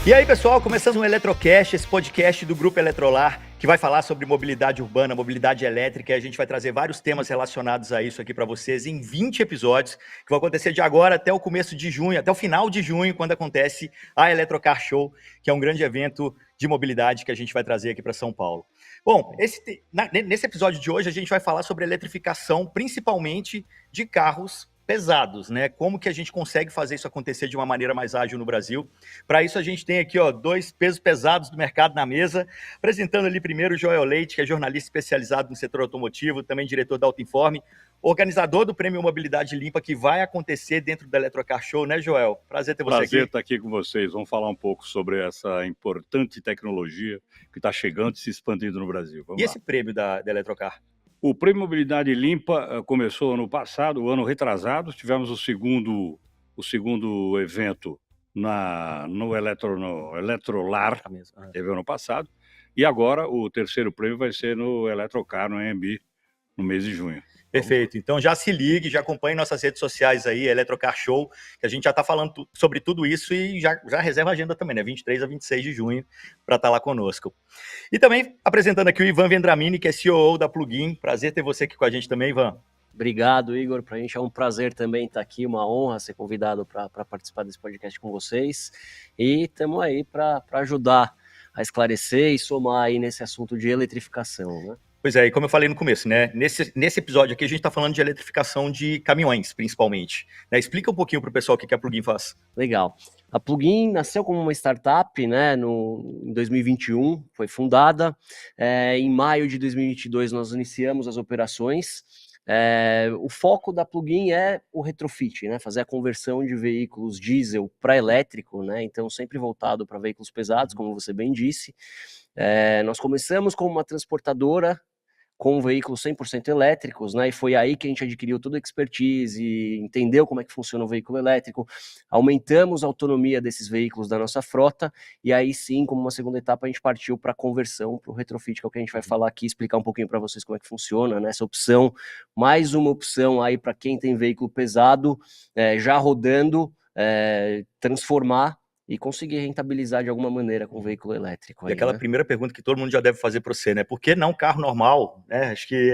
E aí, pessoal, começamos um Eletrocast, esse podcast do Grupo Eletrolar, que vai falar sobre mobilidade urbana, mobilidade elétrica, e a gente vai trazer vários temas relacionados a isso aqui para vocês em 20 episódios, que vão acontecer de agora até o começo de junho, até o final de junho, quando acontece a Eletrocar Show, que é um grande evento de mobilidade que a gente vai trazer aqui para São Paulo. Bom, nesse episódio de hoje a gente vai falar sobre eletrificação, principalmente de carros pesados, né? Como que a gente consegue fazer isso acontecer de uma maneira mais ágil no Brasil? Para isso a gente tem aqui, ó, dois pesos pesados do mercado na mesa, apresentando ali primeiro o Joel Leite, que é jornalista especializado no setor automotivo, também diretor da Autoinforme, organizador do Prêmio Mobilidade Limpa, que vai acontecer dentro da Eletrocar Show, né, Joel? Prazer ter você aqui. Prazer estar aqui com vocês. Vamos falar um pouco sobre essa importante tecnologia que está chegando e se expandindo no Brasil. Vamos lá. Esse prêmio da Eletrocar? O Prêmio Mobilidade Limpa começou ano passado, ano retrasado. Tivemos o segundo evento no Eletrolar, teve ano passado. E agora o terceiro prêmio vai ser no Eletrocar, no AMB, no mês de junho. Perfeito. Então já se ligue, já acompanhe nossas redes sociais aí, Eletrocar Show, que a gente já está falando sobre tudo isso e já reserva a agenda também, né? 23 a 26 de junho, para estar lá conosco. E também apresentando aqui o Ivan Vendramini, que é CEO da Plugin. Prazer ter você aqui com a gente também, Ivan. Obrigado, Igor. Para a gente é um prazer também estar aqui, uma honra ser convidado para participar desse podcast com vocês. E estamos aí para ajudar a esclarecer e somar aí nesse assunto de eletrificação, né? Pois é, e como eu falei no começo, né? Nesse episódio aqui a gente está falando de eletrificação de caminhões, principalmente. Né? Explica um pouquinho para o pessoal o que a Plugin faz. Legal. A Plugin nasceu como uma startup, né? Em 2021, foi fundada. Em maio de 2022 nós iniciamos as operações. O foco da Plugin é o retrofit, né? Fazer a conversão de veículos diesel para elétrico, né? Então sempre voltado para veículos pesados, como você bem disse. Nós começamos como uma transportadora com veículos 100% elétricos, né? E foi aí que a gente adquiriu toda a expertise, entendeu como é que funciona o veículo elétrico, aumentamos a autonomia desses veículos da nossa frota, e aí sim, como uma segunda etapa, a gente partiu para a conversão, para o retrofit, que é o que a gente vai falar aqui, explicar um pouquinho para vocês como é que funciona, né? Essa opção, mais uma opção aí para quem tem veículo pesado, já rodando, transformar e conseguir rentabilizar de alguma maneira com o veículo elétrico. E aquela primeira pergunta que todo mundo já deve fazer para você, né? Por que não carro normal? Né? Acho que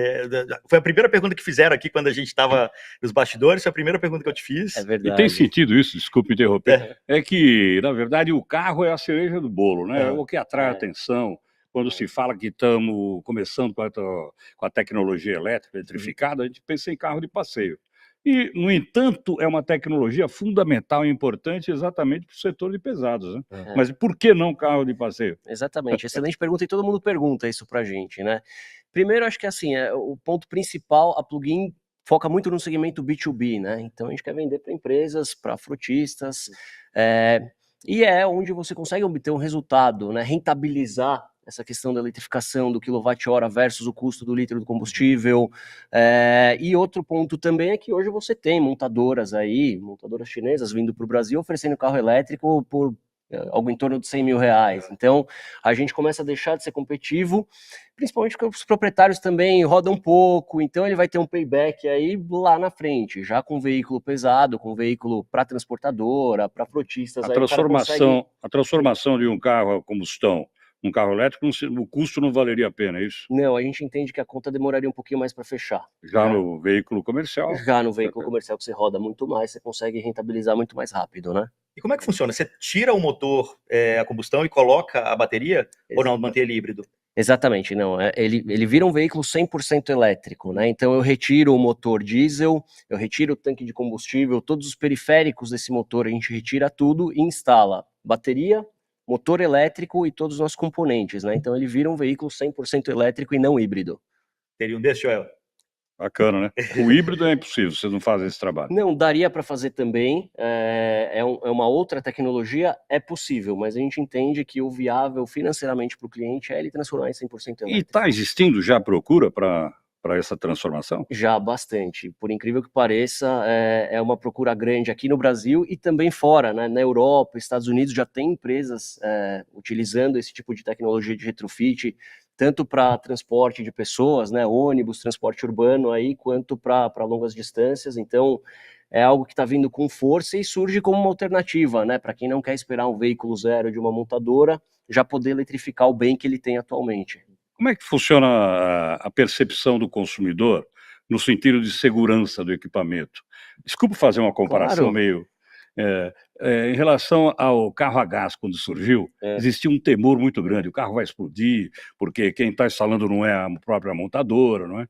foi a primeira pergunta que fizeram aqui quando a gente estava nos bastidores, foi a primeira pergunta que eu te fiz. É verdade. E tem sentido isso, desculpe interromper, é que, na verdade, o carro é a cereja do bolo, né? É o que atrai atenção. Quando se fala que estamos começando com a tecnologia elétrica, eletrificada, a gente pensa em carro de passeio. E, no entanto, é uma tecnologia fundamental e importante exatamente para o setor de pesados, né? Mas por que não carro de passeio? Exatamente, excelente pergunta, e todo mundo pergunta isso para a gente, né? Primeiro, acho que assim, o ponto principal, a Plugin foca muito no segmento B2B, né? Então a gente quer vender para empresas, para frotistas, e é onde você consegue obter um resultado, né? Rentabilizar essa questão da eletrificação, do quilowatt-hora versus o custo do litro do combustível. E outro ponto também é que hoje você tem montadoras chinesas vindo para o Brasil oferecendo carro elétrico por algo em torno de 100 mil reais. Então, a gente começa a deixar de ser competitivo, principalmente porque os proprietários também rodam um pouco, então ele vai ter um payback aí lá na frente, já com veículo pesado, com veículo para transportadora, para frotistas. A transformação de um carro a combustão, um carro elétrico, o custo não valeria a pena, é isso? Não, a gente entende que a conta demoraria um pouquinho mais para fechar. Já no veículo comercial? Já no veículo comercial, que você roda muito mais, você consegue rentabilizar muito mais rápido, né? E como é que funciona? Você tira o motor a combustão e coloca a bateria? Ou não, mantém ele híbrido? Exatamente, não. Ele vira um veículo 100% elétrico, né? Então eu retiro o motor diesel, eu retiro o tanque de combustível, todos os periféricos desse motor, a gente retira tudo e instala bateria, motor elétrico e todos os nossos componentes, né? Então ele vira um veículo 100% elétrico e não híbrido. Teria um desse, Joel? Bacana, né? O híbrido é impossível, vocês não fazem esse trabalho. Não, daria para fazer também, é uma outra tecnologia, é possível, mas a gente entende que o viável financeiramente para o cliente é ele transformar em 100% elétrico. E está existindo já procura para essa transformação? Já, bastante. Por incrível que pareça, é uma procura grande aqui no Brasil e também fora, né? Na Europa, Estados Unidos, já tem empresas utilizando esse tipo de tecnologia de retrofit, tanto para transporte de pessoas, né? Ônibus, transporte urbano, aí, quanto para longas distâncias. Então, é algo que está vindo com força e surge como uma alternativa, né? Para quem não quer esperar um veículo zero de uma montadora, já poder eletrificar o bem que ele tem atualmente. Como é que funciona a percepção do consumidor no sentido de segurança do equipamento? Desculpa fazer uma comparação Claro. meio... em relação ao carro a gás, quando surgiu, existia um temor muito grande, o carro vai explodir, porque quem está instalando não é a própria montadora, não é?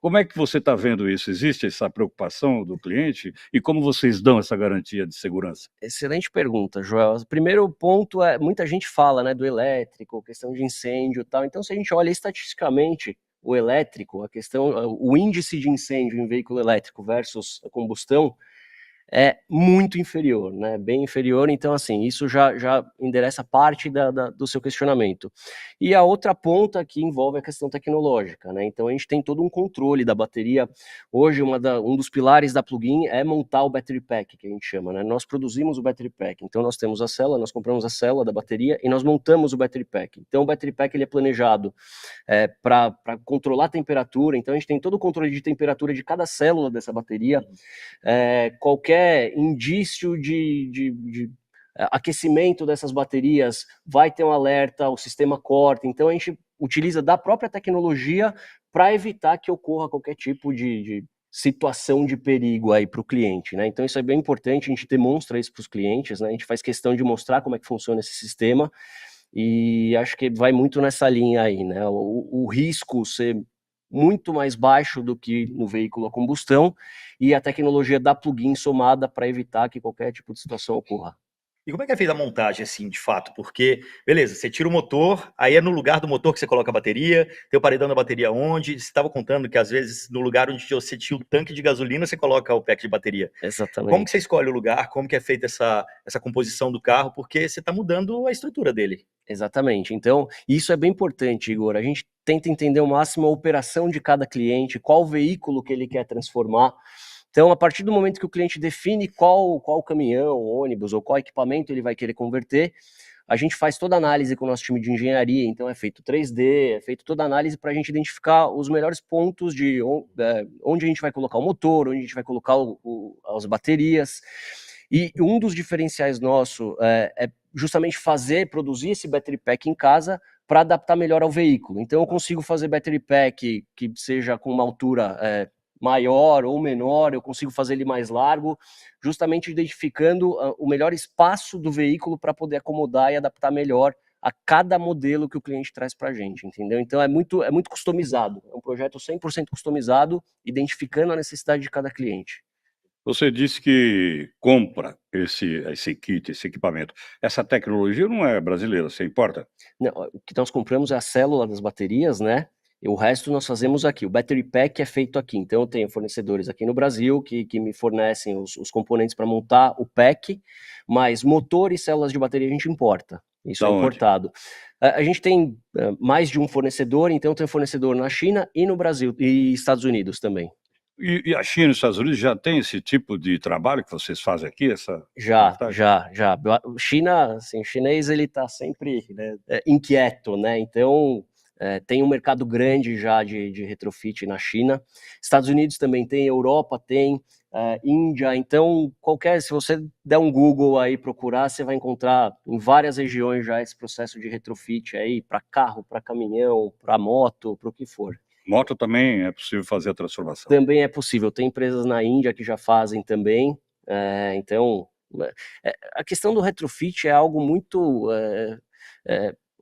Como é que você está vendo isso? Existe essa preocupação do cliente? E como vocês dão essa garantia de segurança? Excelente pergunta, Joel. O primeiro ponto é, muita gente fala, né, do elétrico, questão de incêndio e tal. Então, se a gente olha estatisticamente o elétrico, a questão, o índice de incêndio em veículo elétrico versus a combustão, é muito inferior, né? Bem inferior, então assim, isso já endereça parte do seu questionamento. E a outra ponta que envolve a questão tecnológica, né? Então a gente tem todo um controle da bateria. Hoje, um dos pilares da plugin é montar o battery pack, que a gente chama, né? Nós produzimos o battery pack, então nós temos a célula, nós compramos a célula da bateria e nós montamos o battery pack. Então o battery pack ele é planejado para controlar a temperatura, então a gente tem todo o controle de temperatura de cada célula dessa bateria, qualquer indício de aquecimento dessas baterias vai ter um alerta, o sistema corta, então a gente utiliza da própria tecnologia para evitar que ocorra qualquer tipo de situação de perigo aí para o cliente, né? Então isso é bem importante, a gente demonstra isso para os clientes, né? A gente faz questão de mostrar como é que funciona esse sistema e acho que vai muito nessa linha aí, né? O risco ser muito mais baixo do que no veículo a combustão e a tecnologia da plugin somada para evitar que qualquer tipo de situação ocorra. E como é que é feita a montagem, assim, de fato? Porque, beleza, você tira o motor, aí é no lugar do motor que você coloca a bateria, tem o paredão da bateria onde? Você estava contando que, às vezes, no lugar onde você tinha o tanque de gasolina, você coloca o pack de bateria. Exatamente. Como que você escolhe o lugar? Como que é feita essa composição do carro? Porque você está mudando a estrutura dele. Exatamente. Então, isso é bem importante, Igor. A gente tenta entender ao máximo a operação de cada cliente, qual veículo que ele quer transformar. Então, a partir do momento que o cliente define qual caminhão, ônibus ou qual equipamento ele vai querer converter, a gente faz toda a análise com o nosso time de engenharia, então é feito 3D, é feito toda a análise para a gente identificar os melhores pontos de onde a gente vai colocar o motor, onde a gente vai colocar as baterias. E um dos diferenciais nosso é justamente produzir esse battery pack em casa para adaptar melhor ao veículo. Então eu consigo fazer battery pack que seja com uma altura maior ou menor, eu consigo fazer ele mais largo, justamente identificando o melhor espaço do veículo para poder acomodar e adaptar melhor a cada modelo que o cliente traz para a gente, entendeu? Então é muito customizado, é um projeto 100% customizado, identificando a necessidade de cada cliente. Você disse que compra esse kit, esse equipamento. Essa tecnologia não é brasileira, você importa? Não, o que nós compramos é a célula das baterias, né? E o resto nós fazemos aqui. O battery pack é feito aqui. Então eu tenho fornecedores aqui no Brasil que me fornecem os componentes para montar o pack, mas motor e células de bateria a gente importa. Isso Da é onde? importado. A gente tem mais de um fornecedor, então tem um fornecedor na China e no Brasil, e Estados Unidos também. E a China e os Estados Unidos já tem esse tipo de trabalho que vocês fazem aqui, essa Já. O China, assim, o chinês ele está sempre, né, inquieto, né? Então tem um mercado grande já de retrofit na China. Estados Unidos também tem, Europa tem, Índia. Então se você der um Google aí procurar, você vai encontrar em várias regiões já esse processo de retrofit aí para carro, para caminhão, para moto, para o que for. Moto também é possível fazer a transformação. Também é possível. Tem empresas na Índia que já fazem também. Então, a questão do retrofit é algo muito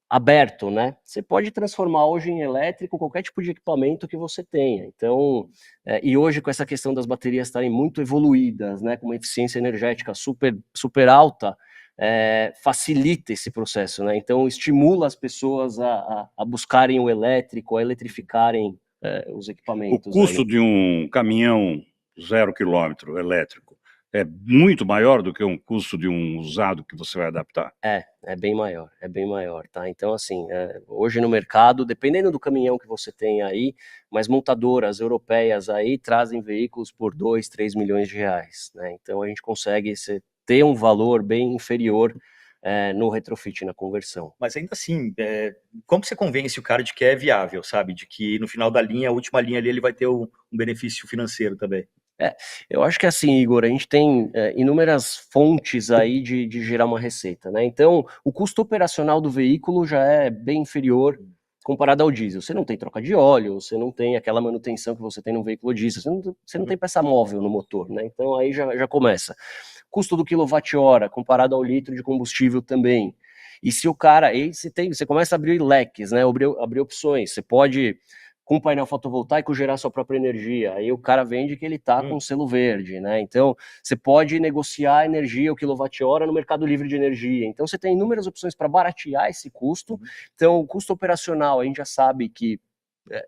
aberto, né? Você pode transformar hoje em elétrico qualquer tipo de equipamento que você tenha. Então, e hoje com essa questão das baterias estarem muito evoluídas, né, com uma eficiência energética super alta, facilita esse processo, né? Então, estimula as pessoas a buscarem o elétrico, a eletrificarem os equipamentos. O custo de um caminhão 0 quilômetro elétrico é muito maior do que um custo de um usado que você vai adaptar? É bem maior, tá? Então, assim, hoje no mercado, dependendo do caminhão que você tem aí, mas montadoras europeias aí trazem veículos por 2, 3 milhões de reais, né? Então a gente consegue ter um valor bem inferior no retrofit, na conversão. Mas ainda assim, como você convence o cara de que é viável, sabe? De que no final da linha, a última linha ali, ele vai ter um benefício financeiro também? Eu acho que assim, Igor, a gente tem inúmeras fontes aí de gerar uma receita, né? Então, o custo operacional do veículo já é bem inferior comparado ao diesel. Você não tem troca de óleo, você não tem aquela manutenção que você tem no veículo diesel, você não tem peça móvel no motor, né? Então, aí já começa. Custo do quilowatt-hora comparado ao litro de combustível também. E se o cara, aí você começa a abrir leques, né? Abrir opções. Você pode com painel fotovoltaico gerar sua própria energia. Aí o cara vende que ele está com selo verde, né? Então, você pode negociar a energia, o quilowatt-hora no mercado livre de energia. Então, você tem inúmeras opções para baratear esse custo. Então, o custo operacional, a gente já sabe que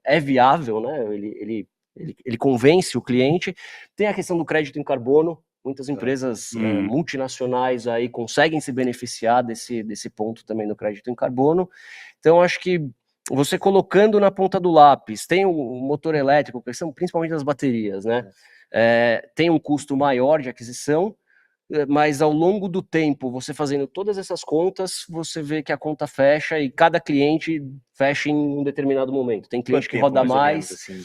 é viável, né? Ele convence o cliente. Tem a questão do crédito em carbono. Muitas empresas multinacionais aí conseguem se beneficiar desse ponto também do crédito em carbono. Então, acho que você colocando na ponta do lápis, tem o motor elétrico, que são principalmente as baterias, né? Tem um custo maior de aquisição, mas ao longo do tempo, você fazendo todas essas contas, você vê que a conta fecha e cada cliente fecha em um determinado momento. Tem cliente que roda mais. Assim,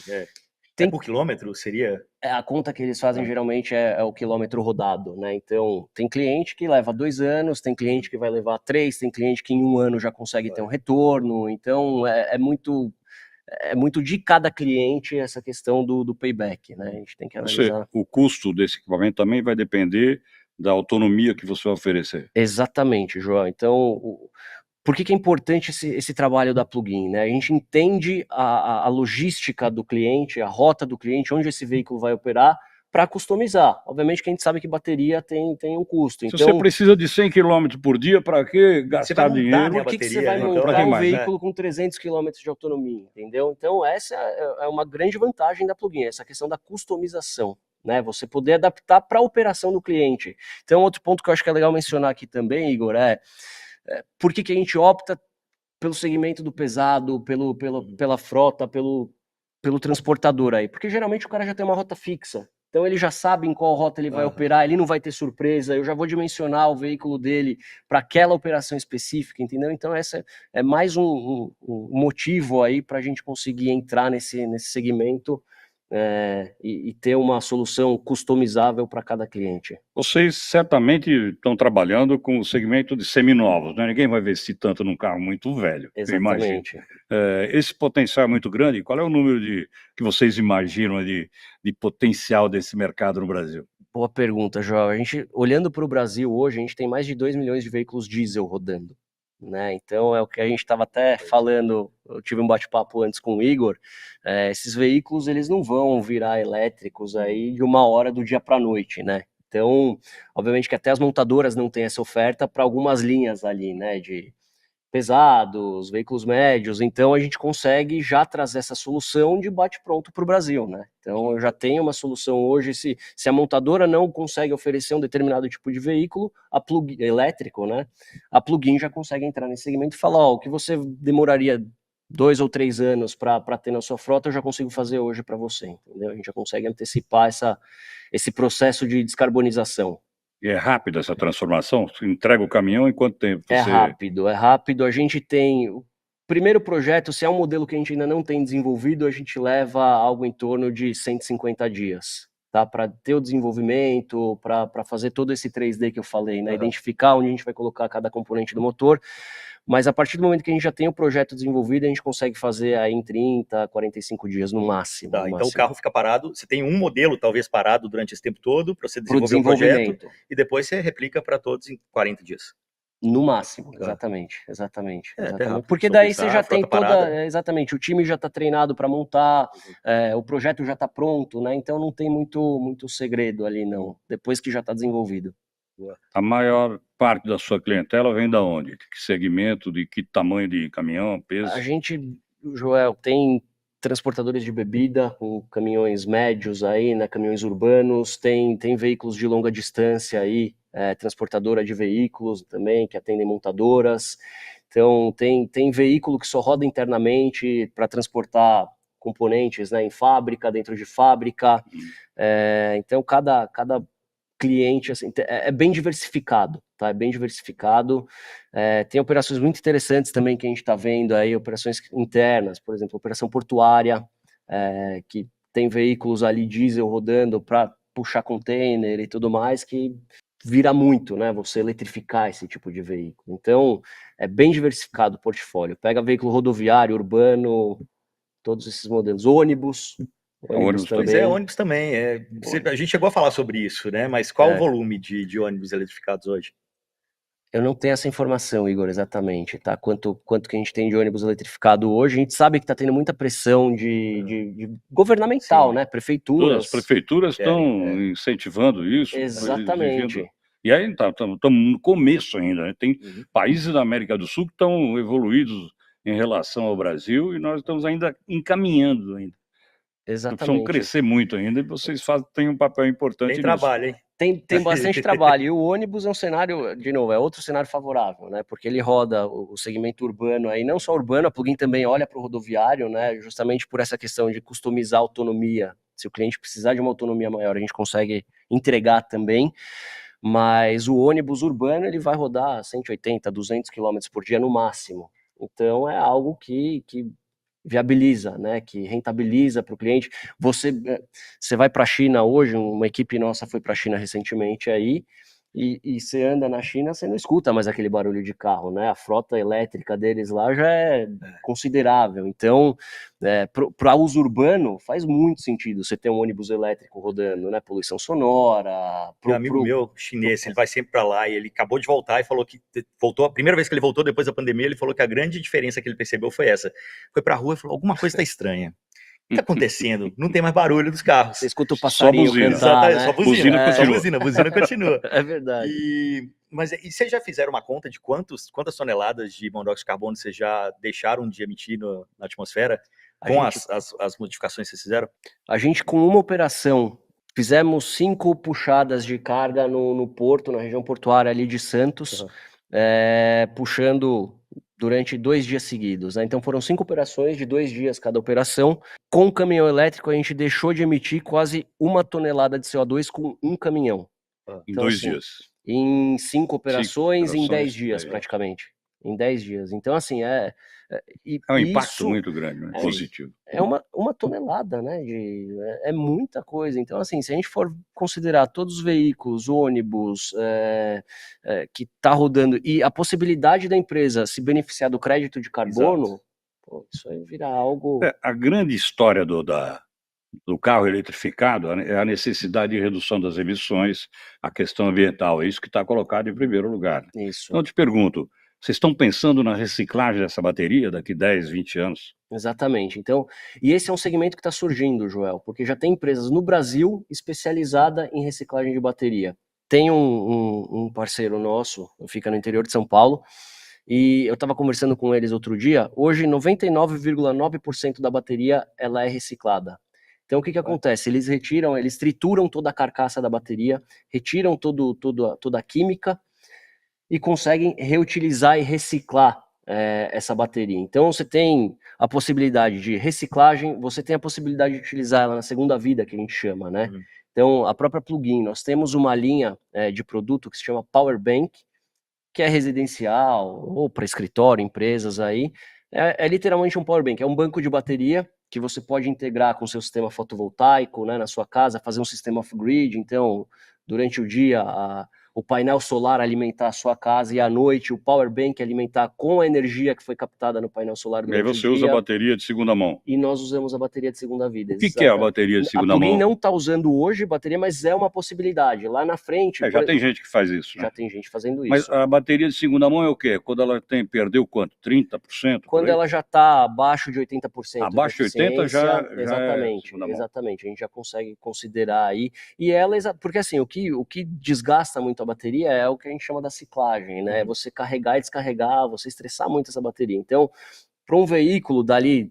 tem por quilômetro? Seria? A conta que eles fazem geralmente é o quilômetro rodado, né? Então, tem cliente que leva 2 anos, tem cliente que vai levar 3, tem cliente que em 1 ano já consegue ter um retorno. Então, é muito de cada cliente essa questão do payback, né? A gente tem que analisar. O custo desse equipamento também vai depender da autonomia que você vai oferecer. Exatamente, João. Então, por que é importante esse trabalho da plugin, né? A gente entende a logística do cliente, a rota do cliente, onde esse veículo vai operar, para customizar. Obviamente que a gente sabe que bateria tem um custo. Se você precisa de 100 km por dia, para que gastar dinheiro? Por que você vai montar um veículo com 300 km de autonomia, entendeu? Então, essa é uma grande vantagem da plugin, essa questão da customização, né? Você poder adaptar para a operação do cliente. Então, outro ponto que eu acho que é legal mencionar aqui também, Igor, por que a gente opta pelo segmento do pesado, pela frota, pelo transportador aí? Porque geralmente o cara já tem uma rota fixa. Então ele já sabe em qual rota ele vai operar, ele não vai ter surpresa, eu já vou dimensionar o veículo dele para aquela operação específica, entendeu? Então essa é mais um motivo aí para a gente conseguir entrar nesse segmento e ter uma solução customizável para cada cliente. Vocês certamente estão trabalhando com o segmento de seminovos, né? Ninguém vai investir tanto num carro muito velho. Exatamente. Esse potencial é muito grande. Qual é o número que vocês imaginam de potencial desse mercado no Brasil? Boa pergunta, João. A gente, olhando para o Brasil hoje, a gente tem mais de 2 milhões de veículos diesel rodando, né? Então é o que a gente estava até falando, eu tive um bate-papo antes com o Igor, esses veículos eles não vão virar elétricos aí de uma hora do dia para a noite, né? Então, obviamente que até as montadoras não têm essa oferta para algumas linhas ali, né, de pesados, veículos médios, então a gente consegue já trazer essa solução de bate-pronto para o Brasil, né? Então eu já tenho uma solução hoje, se a montadora não consegue oferecer um determinado tipo de veículo, elétrico, né? A plugin já consegue entrar nesse segmento e falar, o que você demoraria 2 ou 3 anos para ter na sua frota, eu já consigo fazer hoje para você, entendeu? A gente já consegue antecipar esse processo de descarbonização. E é rápida essa transformação? Você entrega o caminhão em quanto tempo? É rápido. A gente tem... O primeiro projeto, se é um modelo que a gente ainda não tem desenvolvido, a gente leva algo em torno de 150 dias, tá? Para ter o desenvolvimento, para fazer todo esse 3D que eu falei, né? Identificar onde a gente vai colocar cada componente do motor. Mas a partir do momento que a gente já tem o projeto desenvolvido, a gente consegue fazer aí em 30, 45 dias no máximo. Então o carro fica parado, você tem um modelo talvez parado durante esse tempo todo para você desenvolver o projeto e depois você replica para todos em 40 dias. No máximo, exatamente. Rápido, porque daí você já tem exatamente, o time já está treinado para montar, o projeto já está pronto, né? Então não tem muito segredo ali, não, depois que já está desenvolvido. A maior parte da sua clientela vem da onde? De que segmento, de que tamanho de caminhão, peso? A gente, Joel, tem transportadores de bebida com caminhões médios aí, né, caminhões urbanos, tem veículos de longa distância aí, transportadora de veículos também, que atendem montadoras. Então tem veículo que só roda internamente para transportar componentes, né, em fábrica, dentro de fábrica. Então cada cliente, assim, é bem diversificado, tá? É bem diversificado. Tem operações muito interessantes também que a gente está vendo aí, operações internas, por exemplo, operação portuária, que tem veículos ali diesel rodando para puxar container e tudo mais, que vira muito, né? Você eletrificar esse tipo de veículo. Então, é bem diversificado o portfólio. Pega veículo rodoviário, urbano, todos esses modelos. Ônibus Ônibus também. Pois é, ônibus também. A gente chegou a falar sobre isso, né? Mas qual o volume de ônibus eletrificados hoje? Eu não tenho essa informação, Igor, exatamente, tá? Quanto que a gente tem de ônibus eletrificado hoje. A gente sabe que está tendo muita pressão de governamental, Sim. né? Prefeituras. Todas as prefeituras estão incentivando isso. Exatamente. Exigindo. E aí estamos no começo ainda, né? Tem países da América do Sul que estão evoluídos em relação ao Brasil e nós estamos ainda encaminhando ainda. Exatamente. Precisam crescer muito ainda e vocês têm um papel importante nisso. Tem trabalho, hein? Tem bastante trabalho. E o ônibus é um cenário, de novo, é outro cenário favorável, né? Porque ele roda o segmento urbano aí, não só urbano, a Plugin também olha para o rodoviário, né? Justamente por essa questão de customizar a autonomia. Se o cliente precisar de uma autonomia maior, a gente consegue entregar também. Mas o ônibus urbano, ele vai rodar 180, 200 km por dia no máximo. Então é algo que viabiliza, né, que rentabiliza para o cliente. Você vai para a China hoje, uma equipe nossa foi para a China recentemente aí, e você anda na China, você não escuta mais aquele barulho de carro, né? A frota elétrica deles lá já é considerável. Então, para uso urbano, faz muito sentido você ter um ônibus elétrico rodando, né? Poluição sonora. Um amigo meu chinês, ele vai sempre para lá e ele acabou de voltar e falou que voltou, a primeira vez que ele voltou depois da pandemia, ele falou que a grande diferença que ele percebeu foi essa. Foi para a rua e falou, alguma coisa está estranha. O que está acontecendo? Não tem mais barulho dos carros. Você escuta o passarinho cantar, né? Só buzina continua. É verdade. E vocês já fizeram uma conta de quantas toneladas de monóxido de carbono vocês já deixaram de emitir na atmosfera com as modificações que vocês fizeram? A gente, com uma operação, fizemos 5 puxadas de carga no porto, na região portuária ali de Santos, puxando durante 2 dias seguidos, né? Então foram 5 operações de 2 dias cada operação. Com o caminhão elétrico, a gente deixou de emitir quase 1 tonelada de CO2 com um caminhão. Em 2 dias. Em 5 operações, em 10 dias, praticamente. Em 10 dias. Então, assim, é um impacto muito grande, né? Positivo. É uma tonelada, né? É muita coisa. Então, assim, se a gente for considerar todos os veículos, ônibus, que está rodando, e a possibilidade da empresa se beneficiar do crédito de carbono, pô, isso aí vira algo... A grande história do carro eletrificado é a necessidade de redução das emissões, a questão ambiental. É isso que está colocado em primeiro lugar. Isso. Então, eu te pergunto, vocês estão pensando na reciclagem dessa bateria daqui 10, 20 anos? Exatamente. Então, e esse é um segmento que está surgindo, Joel, porque já tem empresas no Brasil especializada em reciclagem de bateria. Tem um parceiro nosso, fica no interior de São Paulo, e eu estava conversando com eles outro dia. Hoje, 99,9% da bateria ela é reciclada. Então, o que acontece? Eles trituram toda a carcaça da bateria, retiram toda a química e conseguem reutilizar e reciclar essa bateria. Então, você tem a possibilidade de reciclagem, você tem a possibilidade de utilizar ela na segunda vida, que a gente chama, né? Então, a própria Plugin, nós temos uma linha de produto que se chama Power Bank, que é residencial ou para escritório, empresas aí. É literalmente um Power Bank, é um banco de bateria que você pode integrar com o seu sistema fotovoltaico, né, na sua casa, fazer um sistema off-grid. Então, durante o dia, o painel solar alimentar a sua casa e à noite o Power Bank alimentar com a energia que foi captada no painel solar durante o dia. E aí você usa a bateria de segunda mão. E nós usamos a bateria de segunda vida. O que é a bateria de segunda mão? A Plugin não está usando hoje bateria, mas é uma possibilidade. Lá na frente... já tem gente que faz isso, né? Já tem gente fazendo isso. Mas a bateria de segunda mão é o quê? Quando ela perdeu quanto? 30%? Quando ela já está abaixo de 80%. Abaixo de 80% já exatamente, exatamente. A gente já consegue considerar aí. E ela, porque assim, o que desgasta muito a bateria é o que a gente chama da ciclagem, né? Você carregar e descarregar, você estressar muito essa bateria. Então, para um veículo dali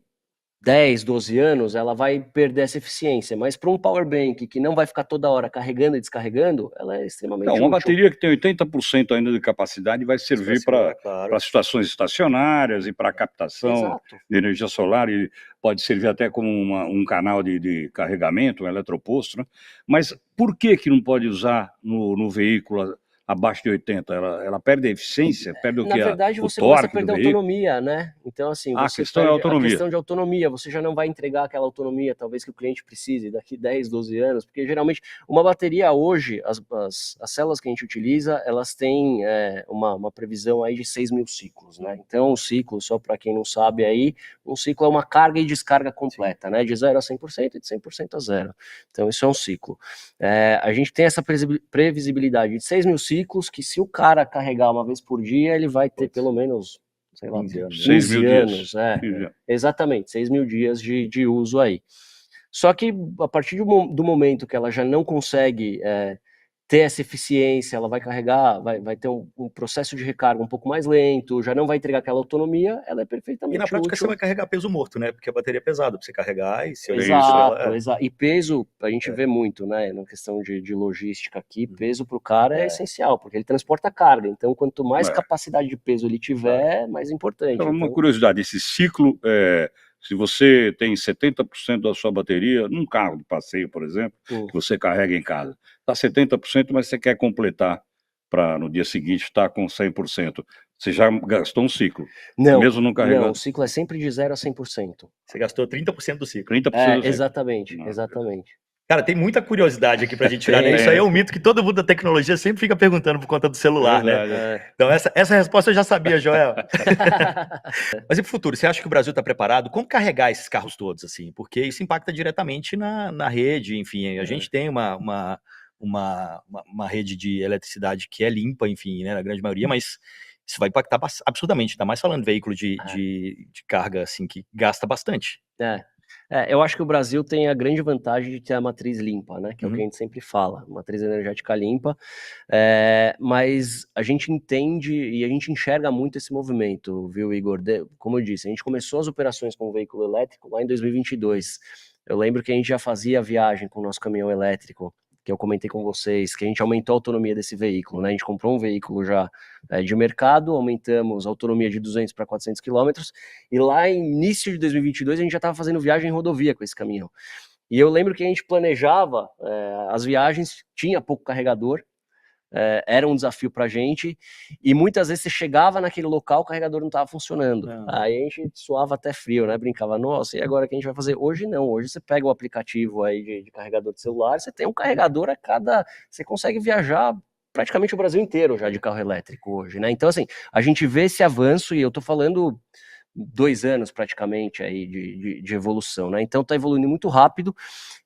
10, 12 anos, ela vai perder essa eficiência, mas para um power bank que não vai ficar toda hora carregando e descarregando, ela é extremamente útil. Uma bateria que tem 80% ainda de capacidade vai servir para situações estacionárias e para captação de energia solar, e pode servir até como um canal de carregamento, um eletroposto, né? Mas por que não pode usar no veículo abaixo de 80, ela perde a eficiência, perde o Na que? verdade, O você começa a torque do perder a veículo? autonomia, né? Então, assim, A você questão é a perde a autonomia. questão de autonomia. Você já não vai entregar aquela autonomia, talvez, que o cliente precise daqui 10, 12 anos, porque geralmente uma bateria hoje, as células que a gente utiliza, elas têm uma previsão aí de 6.000 ciclos, né? Então, o ciclo, só para quem não sabe aí, um ciclo é uma carga e descarga completa, né? De 0 a 100% e de 100% a zero. Então, isso é um ciclo. A gente tem essa previsibilidade de 6.000 ciclos, que se o cara carregar uma vez por dia, ele vai ter pelo menos, sei lá, 15 anos. 6.000 anos. dias. Exatamente, 6.000 dias de uso aí. Só que a partir do momento que ela já não consegue ter essa eficiência, ela vai carregar, vai ter um processo de recarga um pouco mais lento, já não vai entregar aquela autonomia, ela é perfeitamente E na prática você útil. vai carregar peso morto, né? Porque a bateria é pesada para você carregar e se eu Exato. E peso, a gente vê muito, né, na questão de logística aqui, peso para o cara é essencial, porque ele transporta carga, então quanto mais capacidade de peso ele tiver, mais importante. Então, uma curiosidade, esse ciclo, se você tem 70% da sua bateria, num carro de passeio, por exemplo, que você carrega em casa, está 70%, mas você quer completar para no dia seguinte estar com 100%. Você já gastou um ciclo, não, mesmo não carregando? Não, o ciclo é sempre de 0 a 100%. Você gastou 30% do ciclo. 30% do ciclo. Exatamente, exatamente. Cara, tem muita curiosidade aqui pra gente tirar, né? Isso aí é um mito que todo mundo da tecnologia sempre fica perguntando por conta do celular, né? Então essa resposta eu já sabia, Joel. Mas e pro futuro, você acha que o Brasil está preparado? Como carregar esses carros todos, assim? Porque isso impacta diretamente na rede, enfim, a gente tem uma rede de eletricidade que é limpa, enfim, né, na grande maioria, mas isso vai impactar absurdamente, ainda mais falando de veículo de carga, assim, que gasta bastante. Eu acho que o Brasil tem a grande vantagem de ter a matriz limpa, né? Que é o que a gente sempre fala, matriz energética limpa. Mas a gente entende e a gente enxerga muito esse movimento, viu, Igor? Como eu disse, a gente começou as operações com o veículo elétrico lá em 2022. Eu lembro que a gente já fazia a viagem com o nosso caminhão elétrico, que eu comentei com vocês, que a gente aumentou a autonomia desse veículo, né? A gente comprou um veículo já de mercado, aumentamos a autonomia de 200 para 400 quilômetros, e lá em início de 2022 a gente já estava fazendo viagem em rodovia com esse caminhão. E eu lembro que a gente planejava as viagens, tinha pouco carregador, era um desafio pra gente, e muitas vezes você chegava naquele local, o carregador não estava funcionando. Aí a gente suava até frio, né? Brincava, nossa, e agora o que a gente vai fazer? Hoje não, hoje você pega o aplicativo aí de carregador de celular, você tem um carregador a cada... Você consegue viajar praticamente o Brasil inteiro já de carro elétrico hoje, né? Então, assim, a gente vê esse avanço, e eu tô falando 2 anos praticamente aí de evolução, né? Então tá evoluindo muito rápido,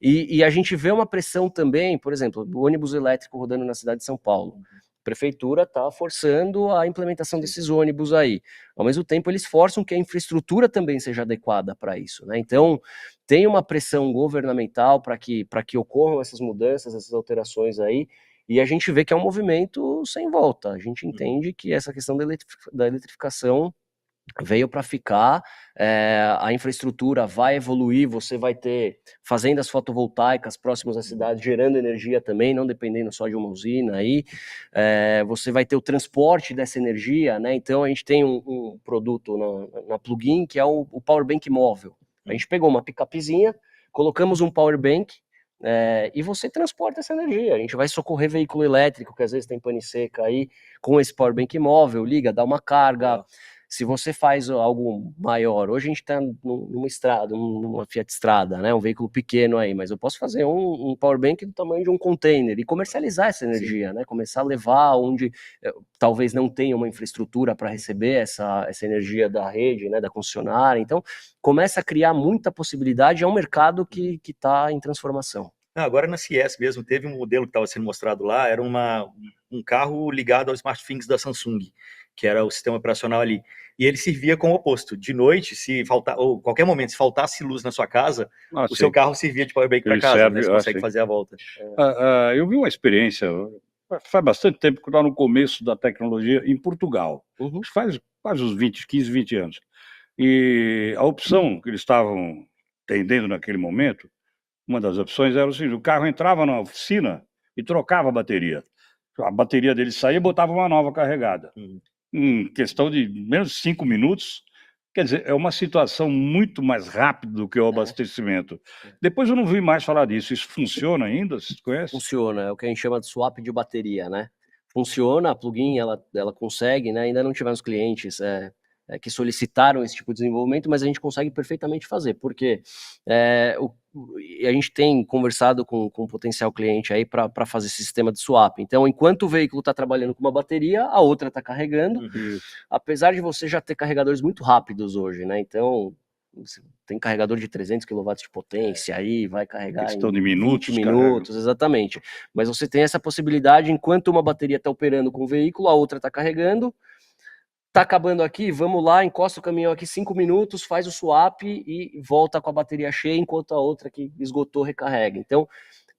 e a gente vê uma pressão também, por exemplo, do ônibus elétrico rodando na cidade de São Paulo. A prefeitura tá forçando a implementação desses ônibus aí. Ao mesmo tempo, eles forçam que a infraestrutura também seja adequada para isso, né? Então, tem uma pressão governamental para que ocorram essas mudanças, essas alterações aí, e a gente vê que é um movimento sem volta. A gente entende que essa questão da eletrificação veio para ficar, a infraestrutura vai evoluir, você vai ter fazendas fotovoltaicas próximas às cidades gerando energia também, não dependendo só de uma usina aí, você vai ter o transporte dessa energia, né? Então a gente tem um produto na Plugin que é o Power Bank móvel. A gente pegou uma picapezinha, colocamos um Power Bank, e você transporta essa energia. A gente vai socorrer veículo elétrico, que às vezes tem pane seca aí, com esse Power Bank móvel, liga, dá uma carga. Se você faz algo maior, hoje a gente está numa estrada, numa Fiat Strada, né, um veículo pequeno aí, mas eu posso fazer um Power Bank do tamanho de um container e comercializar essa energia, né, começar a levar onde talvez não tenha uma infraestrutura para receber essa energia da rede, né, da concessionária. Então, começa a criar muita possibilidade, é um mercado que está em transformação. Agora na CES mesmo, teve um modelo que estava sendo mostrado lá, era um carro ligado ao SmartThings da Samsung, que era o sistema operacional ali. E ele servia como oposto. De noite, se faltar, ou qualquer momento, se faltasse luz na sua casa, o seu carro servia de power bank para casa, né? Você consegue fazer a volta. Eu vi uma experiência, faz bastante tempo que eu estava no começo da tecnologia em Portugal. Faz quase uns 15, 20 anos. E a opção que eles estavam tendendo naquele momento, uma das opções era o seguinte: o carro entrava na oficina e trocava a bateria dele saía e botava uma nova carregada. Em questão de menos de 5 minutos, quer dizer, é uma situação muito mais rápida do que o abastecimento. Depois eu não vi mais falar disso. Isso funciona ainda? Você conhece? Funciona, é o que a gente chama de swap de bateria, né? funciona, a plugin ela consegue, né? Ainda não tivemos clientes que solicitaram esse tipo de desenvolvimento, mas a gente consegue perfeitamente fazer, porque a gente tem conversado com um potencial cliente aí para fazer esse sistema de swap. Então, enquanto o veículo está trabalhando com uma bateria, a outra está carregando, apesar de você já ter carregadores muito rápidos hoje, né? Então, você tem carregador de 300 kW de potência, aí vai carregar Questão em de minutos, 20 minutos, exatamente. Mas você tem essa possibilidade, enquanto uma bateria está operando com o veículo, a outra está carregando, tá acabando aqui, vamos lá, encosta o caminhão aqui 5 minutos, faz o swap e volta com a bateria cheia, enquanto a outra que esgotou recarrega. Então,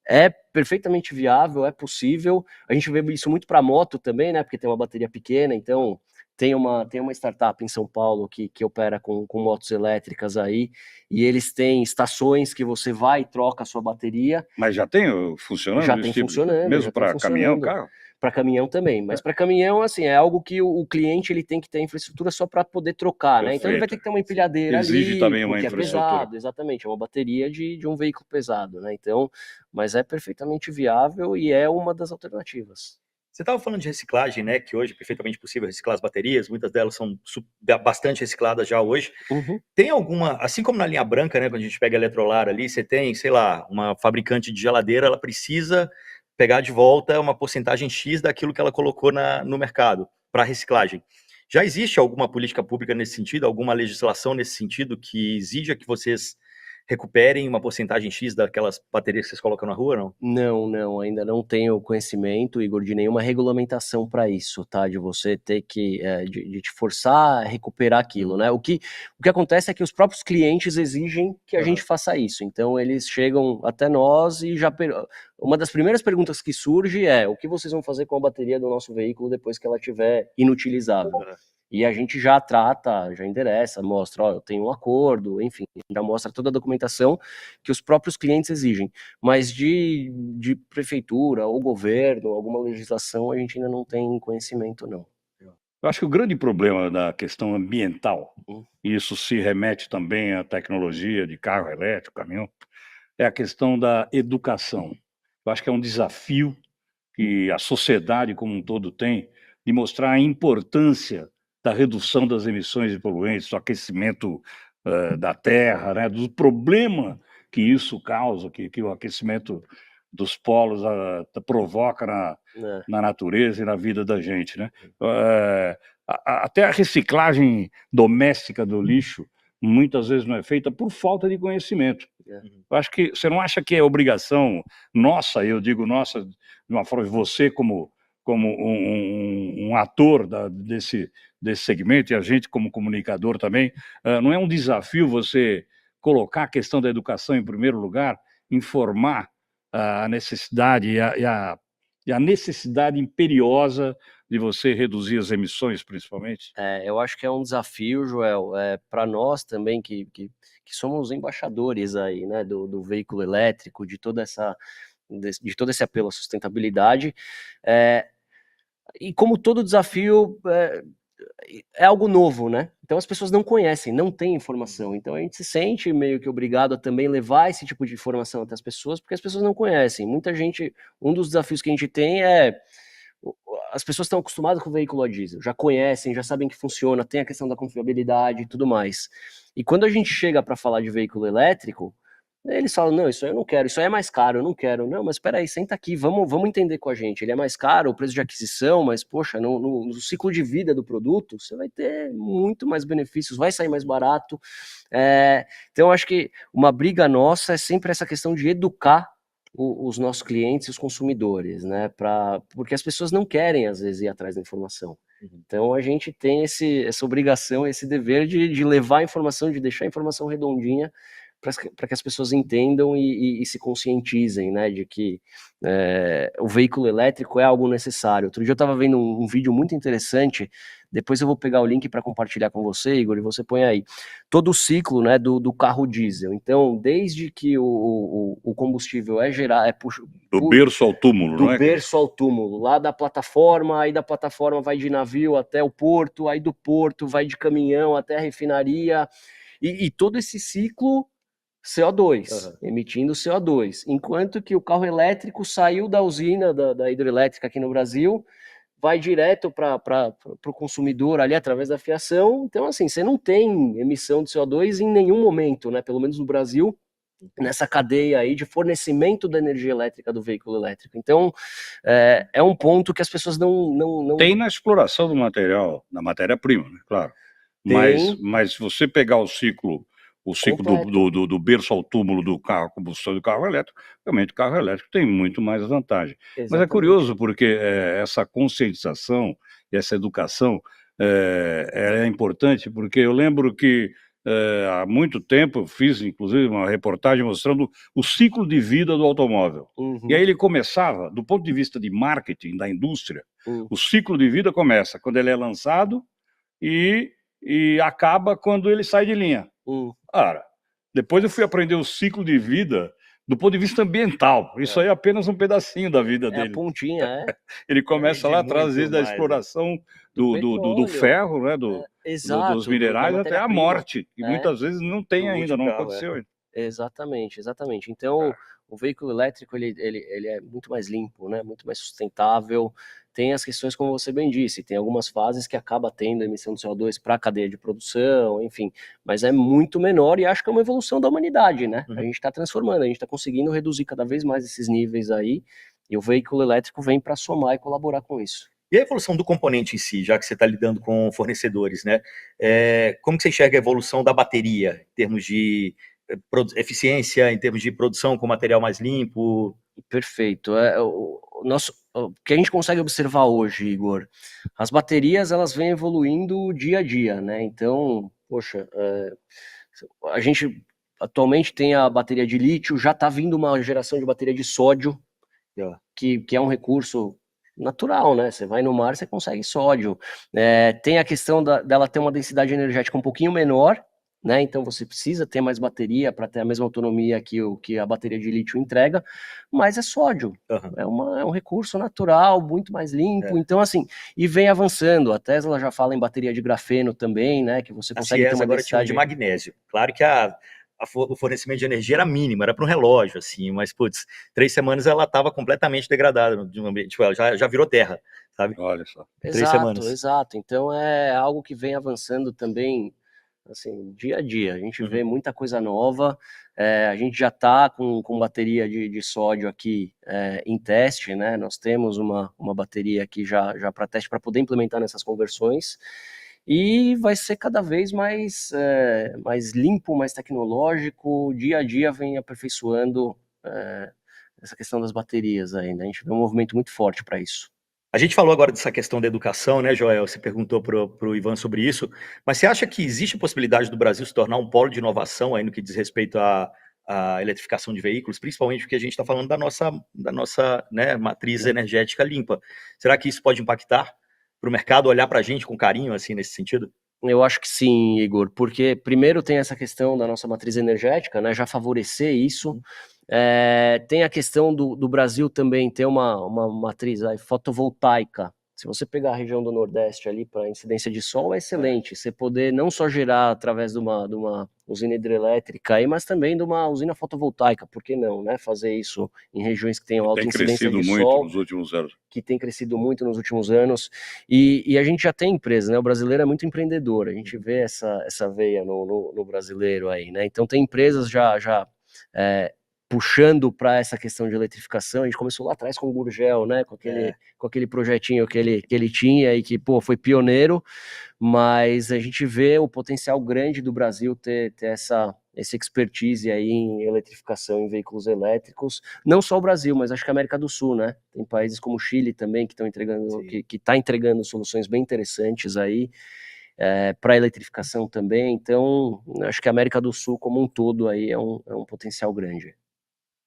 é perfeitamente viável, é possível. A gente vê isso muito para moto também, né? Porque tem uma bateria pequena, então tem uma startup em São Paulo que opera com motos elétricas aí, e eles têm estações que você vai e troca a sua bateria. Mas já tem funcionando? Já tem funcionando. Mesmo para caminhão, carro? Para caminhão também, mas para caminhão, assim, é algo que o cliente ele tem que ter infraestrutura só para poder trocar, né? Então ele vai ter que ter uma empilhadeira Exige ali, também uma porque infraestrutura. é pesado, exatamente, é uma bateria de um veículo pesado, né? Então, mas é perfeitamente viável e é uma das alternativas. Você estava falando de reciclagem, né? Que hoje é perfeitamente possível reciclar as baterias, muitas delas são bastante recicladas já hoje. Tem alguma, assim como na linha branca, né? Quando a gente pega a Eletrolar ali, você tem, sei lá, uma fabricante de geladeira, ela precisa pegar de volta uma porcentagem X daquilo que ela colocou no mercado para reciclagem. Já existe alguma política pública nesse sentido, alguma legislação nesse sentido que exija que vocês recuperem uma porcentagem X daquelas baterias que vocês colocam na rua, não? Não, ainda não tenho conhecimento, Igor, de nenhuma regulamentação para isso, tá? De você ter que, de te forçar a recuperar aquilo, né? O que acontece é que os próprios clientes exigem que a gente faça isso, então eles chegam até nós e já... Uma das primeiras perguntas que surge é: o que vocês vão fazer com a bateria do nosso veículo depois que ela estiver inutilizável? E a gente já trata, já endereça, mostra, ó, eu tenho um acordo, enfim, já mostra toda a documentação que os próprios clientes exigem. Mas de prefeitura ou governo, alguma legislação, a gente ainda não tem conhecimento, não. Eu acho que o grande problema da questão ambiental, e isso se remete também à tecnologia de carro elétrico, caminhão, é a questão da educação. Eu acho que é um desafio que a sociedade como um todo tem de mostrar a importância da redução das emissões de poluentes, do aquecimento da terra, né, do problema que isso causa, que o aquecimento dos polos provoca na natureza e na vida da gente, né? Até a reciclagem doméstica do lixo muitas vezes não é feita por falta de conhecimento. Eu acho que você não acha que é obrigação nossa, eu digo nossa, de uma forma, você como um ator desse segmento, e a gente como comunicador também, não é um desafio você colocar a questão da educação em primeiro lugar, informar a necessidade e a necessidade imperiosa de você reduzir as emissões, principalmente? Eu acho que é um desafio, Joel, para nós também que somos embaixadores aí, né, do veículo elétrico, de todo esse apelo à sustentabilidade, e como todo desafio é algo novo, né? Então as pessoas não conhecem, não têm informação. Então a gente se sente meio que obrigado a também levar esse tipo de informação até as pessoas, porque as pessoas não conhecem. Muita gente, um dos desafios que a gente tem as pessoas estão acostumadas com o veículo a diesel, já conhecem, já sabem que funciona, tem a questão da confiabilidade e tudo mais. E quando a gente chega para falar de veículo elétrico, eles falam: não, isso aí eu não quero, isso aí é mais caro, eu não quero. Não, mas espera aí, senta aqui, vamos entender com a gente. Ele é mais caro, o preço de aquisição, mas poxa, no ciclo de vida do produto, você vai ter muito mais benefícios, vai sair mais barato. Então eu acho que uma briga nossa é sempre essa questão de educar os nossos clientes e os consumidores, né? Porque as pessoas não querem, às vezes, ir atrás da informação. Então a gente tem essa obrigação, esse dever de levar a informação, de deixar a informação redondinha para que as pessoas entendam e se conscientizem, né, de que o veículo elétrico é algo necessário. Outro dia eu estava vendo um vídeo muito interessante, depois eu vou pegar o link para compartilhar com você, Igor, e você põe aí todo o ciclo, né, do carro diesel. Então, desde que o combustível é gerado... Do berço ao túmulo, do não é? Do berço ao túmulo, lá da plataforma, aí da plataforma vai de navio até o porto, aí do porto vai de caminhão até a refinaria, e todo esse ciclo CO2, emitindo CO2, enquanto que o carro elétrico saiu da usina da hidrelétrica aqui no Brasil, vai direto para o consumidor ali através da fiação. Então, assim, você não tem emissão de CO2 em nenhum momento, né? Pelo menos no Brasil, nessa cadeia aí de fornecimento da energia elétrica do veículo elétrico. Então, é um ponto que as pessoas não... Tem na exploração do material, na matéria-prima, né? Claro. Mas se você pegar o ciclo do berço ao túmulo do carro a combustão do carro elétrico, realmente o carro elétrico tem muito mais vantagem. Exatamente. Mas é curioso porque essa conscientização e essa educação é importante, porque eu lembro que há muito tempo eu fiz, inclusive, uma reportagem mostrando o ciclo de vida do automóvel. E aí ele começava, do ponto de vista de marketing da indústria, o ciclo de vida começa quando ele é lançado e acaba quando ele sai de linha. Cara, depois eu fui aprender o ciclo de vida do ponto de vista ambiental. Isso aí é apenas um pedacinho da vida dele. É a pontinha, Ele começa lá atrás, desde a exploração do ferro, né, dos minerais, até a morte, que muitas vezes não tem ainda, não aconteceu ainda. Exatamente. Então, o veículo elétrico ele é muito mais limpo, né? Muito mais sustentável. Tem as questões, como você bem disse, tem algumas fases que acaba tendo emissão de CO2 para a cadeia de produção, enfim, mas é muito menor e acho que é uma evolução da humanidade, né? A gente está transformando, a gente está conseguindo reduzir cada vez mais esses níveis aí, e o veículo elétrico vem para somar e colaborar com isso. E a evolução do componente em si, já que você está lidando com fornecedores, né? Como que você enxerga a evolução da bateria, em termos de eficiência, em termos de produção com material mais limpo? Perfeito. O que a gente consegue observar hoje, Igor, as baterias elas vêm evoluindo dia a dia, né? Então, poxa, a gente atualmente tem a bateria de lítio, já está vindo uma geração de bateria de sódio, que é um recurso natural, né? Você vai no mar, você consegue sódio. Tem a questão dela ter uma densidade energética um pouquinho menor, né? Então você precisa ter mais bateria para ter a mesma autonomia que a bateria de lítio entrega, mas é sódio. É um recurso natural, muito mais limpo. Então, assim, e vem avançando. A Tesla já fala em bateria de grafeno também, né? Que você consegue ter uma agora densidade de magnésio. Claro que o fornecimento de energia era mínimo, era para um relógio, assim, mas, putz, 3 semanas ela estava completamente degradada, tipo, ela já virou terra, sabe? Olha só. 3 semanas. Exato. Então é algo que vem avançando também, assim, dia a dia. A gente vê muita coisa nova, a gente já está com bateria de sódio aqui em teste, né? Nós temos uma bateria aqui já para teste, para poder implementar nessas conversões, e vai ser cada vez mais limpo, mais tecnológico. Dia a dia vem aperfeiçoando essa questão das baterias aí, né? A gente vê um movimento muito forte para isso. A gente falou agora dessa questão da educação, né, Joel? Você perguntou pro Ivan sobre isso, mas você acha que existe a possibilidade do Brasil se tornar um polo de inovação aí no que diz respeito à eletrificação de veículos, principalmente porque a gente está falando da nossa né, matriz energética limpa? Será que isso pode impactar para o mercado olhar para a gente com carinho, assim, nesse sentido? Eu acho que sim, Igor, porque primeiro tem essa questão da nossa matriz energética, né, já favorecer isso. Tem a questão do Brasil também ter uma matriz fotovoltaica. Se você pegar a região do Nordeste ali para incidência de sol, é excelente. Você poder não só gerar através de uma usina hidrelétrica aí, mas também de uma usina fotovoltaica. Por que não, né? Fazer isso em regiões que tenham alta incidência de sol. Nos últimos anos. Que tem crescido muito nos últimos anos. E a gente já tem empresa, né? O brasileiro é muito empreendedor. A gente vê essa veia no brasileiro aí, né? Então tem empresas já puxando para essa questão de eletrificação. A gente começou lá atrás com o Gurgel, né, com aquele projetinho que ele tinha e que, foi pioneiro, mas a gente vê o potencial grande do Brasil ter essa expertise aí em eletrificação em veículos elétricos, não só o Brasil, mas acho que a América do Sul, né, tem países como o Chile também que estão entregando, que tá entregando soluções bem interessantes aí, para eletrificação também. Então acho que a América do Sul como um todo aí é um potencial grande.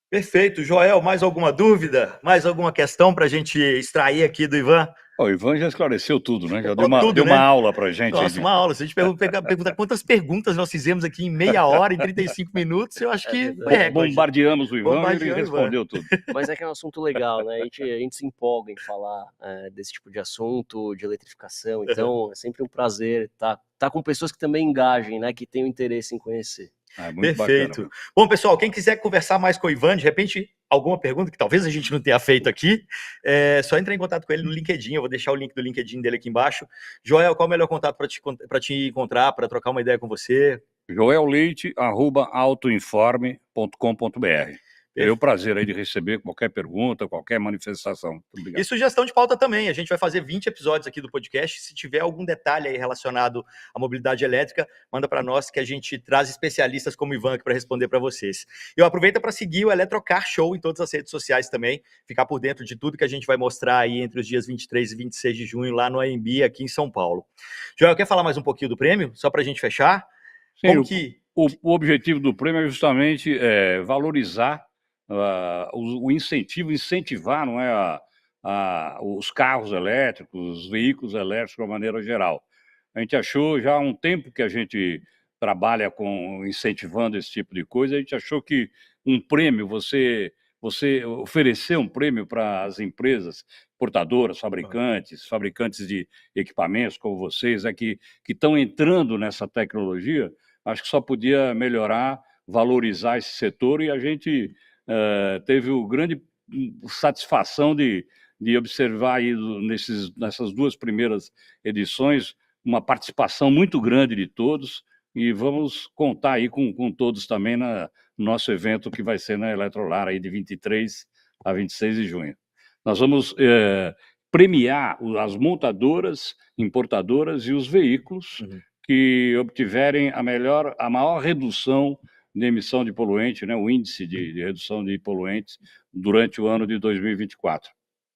Perfeito. Joel, mais alguma dúvida? Mais alguma questão para a gente extrair aqui do Ivan? O Ivan já esclareceu tudo, né? Já deu uma aula para a gente. Nossa, uma aula. Se a gente perguntar quantas perguntas nós fizemos aqui em meia hora, em 35 minutos, eu acho que foi recorde. Bombardeamos o Ivan e ele respondeu tudo. Mas é que é um assunto legal, né? A gente se empolga em falar desse tipo de assunto, de eletrificação. Então, é sempre um prazer estar com pessoas que também engajem, né? Que tenham interesse em conhecer. Muito Perfeito. bacana. Bom, pessoal, quem quiser conversar mais com o Ivan, de repente, alguma pergunta que talvez a gente não tenha feito aqui, só entrar em contato com ele no LinkedIn. Eu vou deixar o link do LinkedIn dele aqui embaixo. Joel, qual é o melhor contato para te encontrar, para trocar uma ideia com você? joelleite@autoinforme.com.br. Terei o prazer aí de receber qualquer pergunta, qualquer manifestação. Muito obrigado. E sugestão de pauta também. A gente vai fazer 20 episódios aqui do podcast. Se tiver algum detalhe aí relacionado à mobilidade elétrica, manda para nós que a gente traz especialistas como o Ivan aqui para responder para vocês. Eu aproveito para seguir o Eletrocar Show em todas as redes sociais também, ficar por dentro de tudo que a gente vai mostrar aí entre os dias 23 e 26 de junho lá no AMB, aqui em São Paulo. Joel, quer falar mais um pouquinho do prêmio? Só para a gente fechar? Sim, o objetivo do prêmio é justamente valorizar incentivar, não é, os carros elétricos, os veículos elétricos de uma maneira geral. A gente achou já há um tempo que a gente trabalha incentivando esse tipo de coisa, a gente achou que um prêmio, você oferecer um prêmio para as empresas portadoras, fabricantes de equipamentos como vocês, que estão entrando nessa tecnologia, acho que só podia melhorar, valorizar esse setor, e a gente teve a grande satisfação de observar aí nessas duas primeiras edições uma participação muito grande de todos, e vamos contar aí com todos também no nosso evento que vai ser na Eletrolar aí de 23 a 26 de junho. Nós vamos premiar as montadoras, importadoras e os veículos que obtiverem a maior redução de emissão de poluente, né, o índice de redução de poluentes durante o ano de 2024.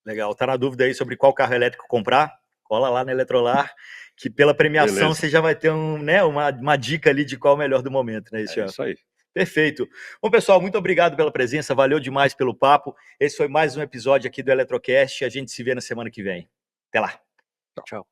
Legal. Tá na dúvida aí sobre qual carro elétrico comprar? Cola lá na Eletrolar, que pela premiação Beleza. você já vai ter uma dica ali de qual é o melhor do momento, né? Isso aí. Perfeito. Bom, pessoal, muito obrigado pela presença, valeu demais pelo papo. Esse foi mais um episódio aqui do Eletrocast, a gente se vê na semana que vem. Até lá. Tchau.